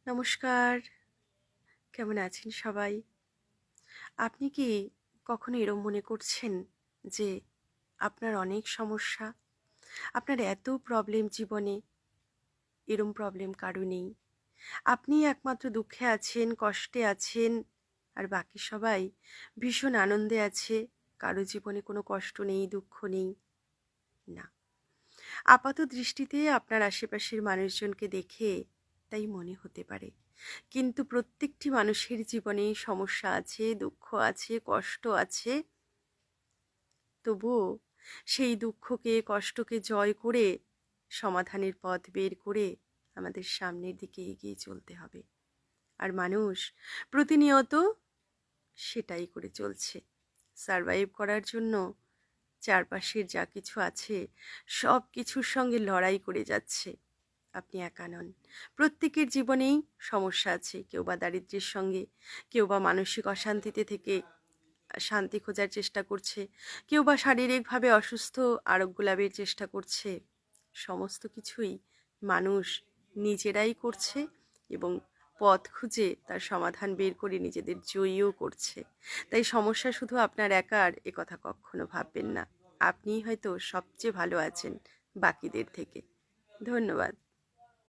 নমস্কার। কেমন আছেন সবাই? আপনি কি কখনো এরম মনে করছেন যে আপনার অনেক সমস্যা, আপনার এত প্রবলেম জীবনে, এরম প্রবলেম কারো নেই? আপনিই একমাত্র দুঃখে আছেন, কষ্টে আছেন, আর বাকি সবাই ভীষণ আনন্দে আছে। কারো জীবনে কোনো কষ্ট নেই, দুঃখ নেই। না, আপাত দৃষ্টিতে আপনার আশেপাশের মানুষজনকে দেখে তাই মনে হতে পারে, কিন্তু প্রত্যেকটি মানুষের জীবনেই সমস্যা আছে, দুঃখ আছে, কষ্ট আছে। তবুও সেই দুঃখকে, কষ্টকে জয় করে সমাধানের পথ বের করে আমাদের সামনের দিকে এগিয়ে চলতে হবে। আর মানুষ প্রতিনিয়ত সেটাই করে চলছে। সারভাইভ করার জন্য চারপাশের যা কিছু আছে সব কিছুর সঙ্গে লড়াই করে যাচ্ছে। আপনি একা নন, প্রত্যেকের জীবনেই সমস্যা আছে। কেউ বা দারিদ্র্যের সঙ্গে, কেউ বা মানসিক অশান্তিতে থেকে শান্তি খোঁজার চেষ্টা করছে, কেউ বা শারীরিকভাবে অসুস্থ, আরোগ্য লাভের চেষ্টা করছে। সমস্ত কিছুই মানুষ নিজেরাই করছে এবং পথ খুঁজে তার সমাধান বের করে নিজেদের জয়ীও করছে। তাই সমস্যা শুধু আপনার একার, এ কথা কখনো ভাববেন না। আপনিই হয়তো সবচেয়ে ভালো আছেন বাকিদের থেকে। ধন্যবাদ।